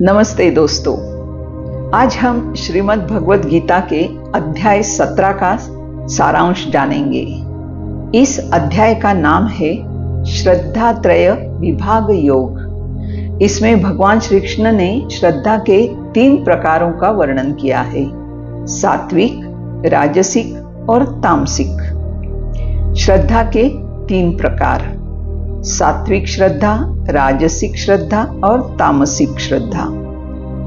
नमस्ते दोस्तों, आज हम श्रीमद् भगवद गीता के अध्याय 17 का सारांश जानेंगे। इस अध्याय का नाम है श्रद्धात्रय विभाग योग। इसमें भगवान श्री कृष्ण ने श्रद्धा के 3 प्रकारों का वर्णन किया है, सात्विक, राजसिक और तामसिक। श्रद्धा के 3 प्रकार, सात्विक श्रद्धा, राजसिक श्रद्धा और तामसिक श्रद्धा।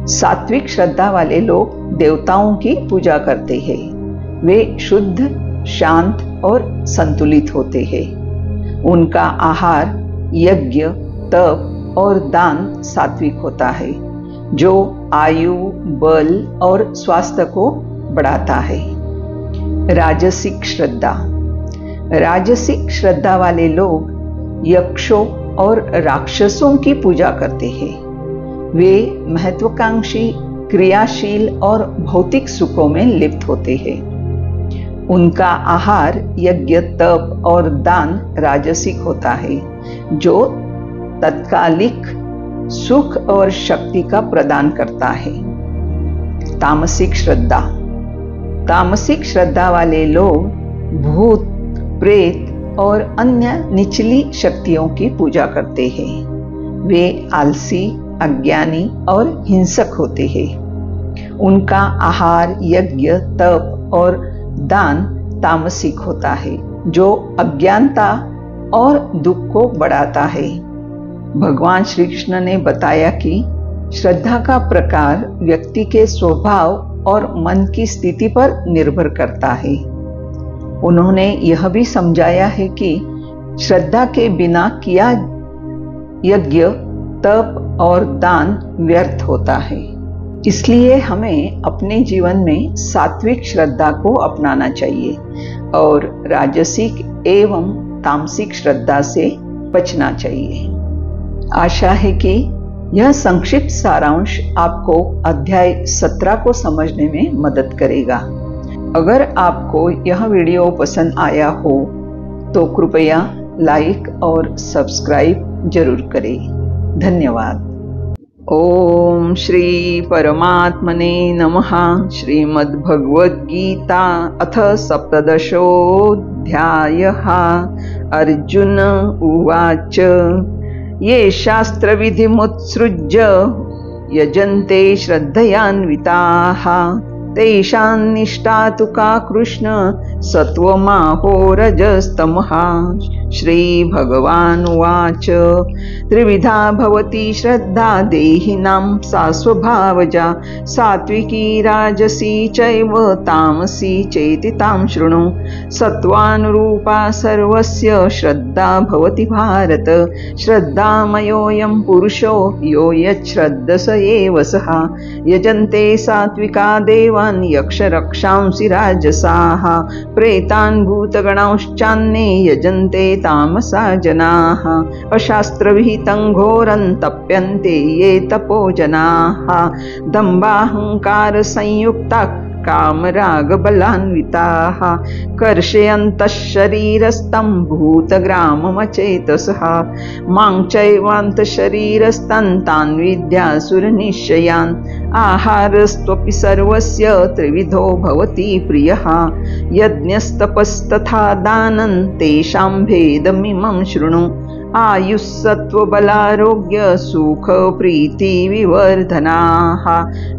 सात्विक श्रद्धा वाले लोग देवताओं की पूजा करते हैं। वे शुद्ध, शांत और संतुलित होते हैं। उनका आहार, यज्ञ, तप और दान सात्विक होता है, जो आयु, बल और स्वास्थ्य को बढ़ाता है। राजसिक श्रद्धा, राजसिक श्रद्धा वाले लोग यक्षों और राक्षसों की पूजा करते हैं। वे महत्वाकांक्षी, क्रियाशील और भौतिक सुखों में लिप्त होते हैं। उनका आहार, यज्ञ, तप और दान राजसिक होता है, जो तत्कालिक सुख और शक्ति का प्रदान करता है। तामसिक श्रद्धा, तामसिक श्रद्धा वाले लोग भूत, प्रेत और अन्य निचली शक्तियों की पूजा करते हैं। वे आलसी, अज्ञानी और हिंसक होते हैं। उनका आहार, यज्ञ, तप और दान तामसिक होता है, जो अज्ञानता और दुख को बढ़ाता है। भगवान श्री कृष्ण ने बताया कि श्रद्धा का प्रकार व्यक्ति के स्वभाव और मन की स्थिति पर निर्भर करता है। उन्होंने यह भी समझाया है कि श्रद्धा के बिना किया यज्ञ, तप और दान व्यर्थ होता है। इसलिए हमें अपने जीवन में सात्विक श्रद्धा को अपनाना चाहिए और राजसिक एवं तामसिक श्रद्धा से बचना चाहिए। आशा है कि यह संक्षिप्त सारांश आपको अध्याय 17 को समझने में मदद करेगा। अगर आपको यह वीडियो पसंद आया हो तो कृपया लाइक और सब्सक्राइब जरूर करें। धन्यवाद। ओम श्री परमात्मने नमः। श्रीमद् भगवद गीता अथ सप्तदशोऽध्यायः। अर्जुन उवाच ये शास्त्रविधिमुत्सृज्य यजन्ते श्रद्धयान्विताः तेषां निष्ठा तु का कृष्ण सत्वमाहो रजस्तमः। श्री भगवानुवाच त्रिविधा भवति श्रद्धा देहिनां सा स्वभावजा सात्विकी राजसी चैव तामसी चेति तां शृणु। सत्वानुरूपा सर्वस्य श्रद्धा भवति भारत। श्रद्धामयोऽयं पुरुषो यो यच्छ्रद्ध स एव सः। यजन्ते सात्विका देवान् यक्षरक्षांसि राजसाः प्रेतान् भूतगणांश्चान्ये यजन्ते तामसा जनाः। अशास्त्रविहितं घोरं तप्यन्ते ये तपो जनाः। दम्भाहंकार संयुक्ता कामरागबलान्विताः कर्षयन्तः शरीरस्थं भूतग्राममचेतसः। मां चैवान्तशरीरस्थं तान् विद्यासुरनिश्चयान्। आहारस्त्वपि सर्वस्य त्रिविधो भवति प्रियः। यज्ञस्तपस्तथा दानं तेषां भेदमिमं शृणु। आयुस्सत्त्वबलारोग्य सुख प्रीति विवर्धनाः।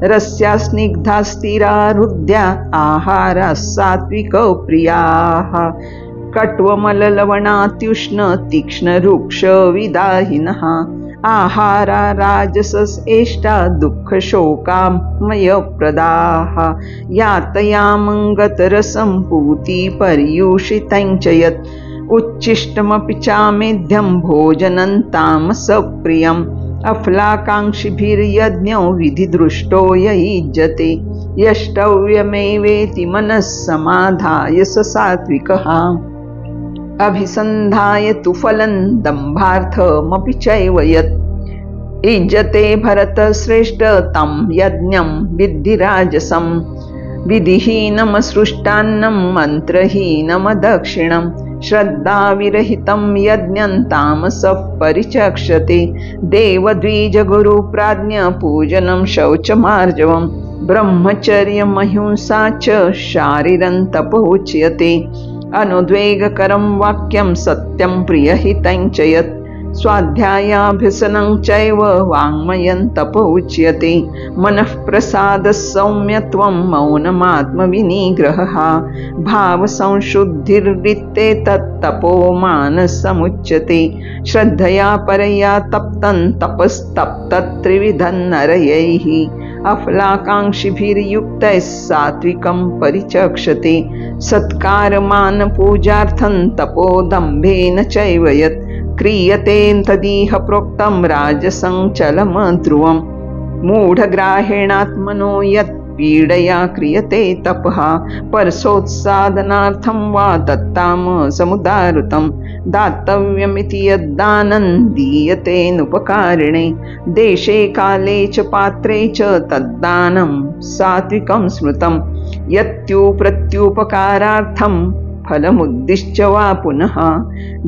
रस्या स्निग्धा स्थिरा हृद्या आहारः सात्विक प्रियाः। कट्वमललवणात्युष्ण तीक्ष्ण रुक्ष विदाहिनः। आहारा राजसस्येष्टा दुःख शोकामयप्रदाः। यातयामङ्गतरसं पूति पर्यूषितं च यत् उच्छिष्टमपि चामेध्यं भोजनं तामसप्रियम्। अफलाकाङ्क्षिभिर्यज्ञो विधिदृष्टो य युज्यते यष्टव्यमेवेति मनः समाधाय स सात्विकः। अभिसन्धाय तु फलं दम्भार्थमपि चैव यत् युज्यते भरतश्रेष्ठ तं यज्ञं विद्धि राजसम्। विधिहीनमसृष्टान्नं मन्त्रहीनमदक्षिणं श्रद्धाविरहितं यज्ञं तामसः परिचक्षते। देवद्विजगुरुप्राज्ञ पूजनं शौचमार्जवम् ब्रह्मचर्यमहिंसा च शारीरं तपोच्यते। अनुद्वेगकरं वाक्यं सत्यं प्रियहितं च यत् स्वाध्यायाभ्यसनं चैव वाङ्मयं तपोच्यते। मनः प्रसादः सौम्यत्वं मौनमात्मविनिग्रहः भावसंशुद्धिर्वित्तेतत् तपो मानसमुच्यते। श्रद्धया परया तप्तं तपस्तप्तत्रिविधं नरयैः अफलाकाङ्क्षिभिर्युक्तैः सात्विकं परिचक्षते। सत्कारमानपूजार्थं तपोदम्भेन चैव यत् क्रियते तदिह प्रोक्तं राजसं चलमध्रुवम्। मूढग्राहेणात्मनो यत् पीडया क्रियते तपः परसोत्सादनार्थं वा दत्तामसमुदारुतं। दातव्यमिति यद्दानं दीयतेनुपकारिणे देशे काले च पात्रे च तद्दानं सात्विकं स्मृतं। यत्युप्रत्युपकारार्थं फलमुद्दिश्य वा पुनः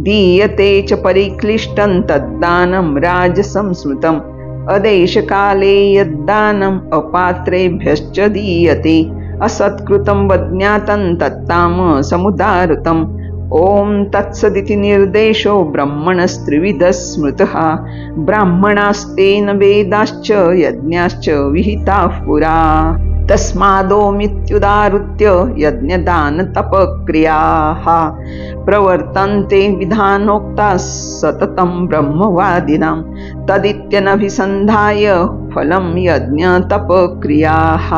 दीयते च परिक्लिष्टं तद्दानं राजसंस्मृतम्। अदेशकाले यद्दानम् अपात्रेभ्यश्च दीयते असत्कृतं वज्ञातं तत्तामसमुदारुतम्। ॐ तत्सदिति निर्देशो ब्रह्मणस्त्रिविधः स्मृतः। ब्राह्मणास्तेन वेदाश्च यज्ञाश्च विहिताः पुरा। तस्मादोमित्युदाहृत्य यज्ञदानतपक्रियाः प्रवर्तन्ते विधानोक्ताः सततं ब्रह्मवादिनां। तदित्यनभिसन्धाय फलं यज्ञतपक्रियाः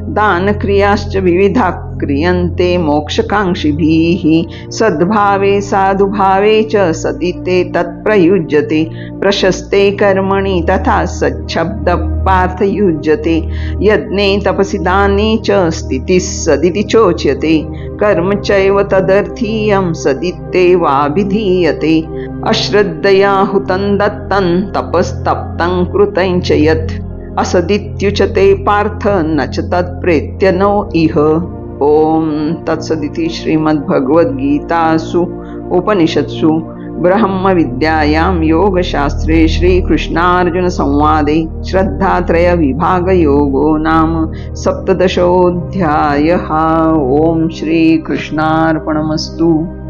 दानक्रियाश्च विविधा क्रियन्ते मोक्षकाङ्क्षिभिः। सद्भावे साधुभावे च सति ते तत्प्रयुज्यते। प्रशस्ते कर्मणि तथा सच्छब्दपार्थयुज्यते। यज्ञे तपसि दाने च स्थितिः सदिति चोच्यते। कर्म चैव तदर्थीयं सदित्येवाभिधीयते। अश्रद्धया हुतं दत्तं तपस्तप्तं कृतं च यत् असदित्युच्यते पार्थ न च तत्प्रेत्य नो इह। ओम तत्सदिति श्रीमद्भगवद्गीतासु उपनिषत्सु ब्रह्मविद्यायां योगशास्त्रे श्रीकृष्णार्जुन संवादे श्रद्धात्रय विभागयोगो नाम सप्तदशोऽध्यायः। ओम श्रीकृष्णार्पणमस्तु।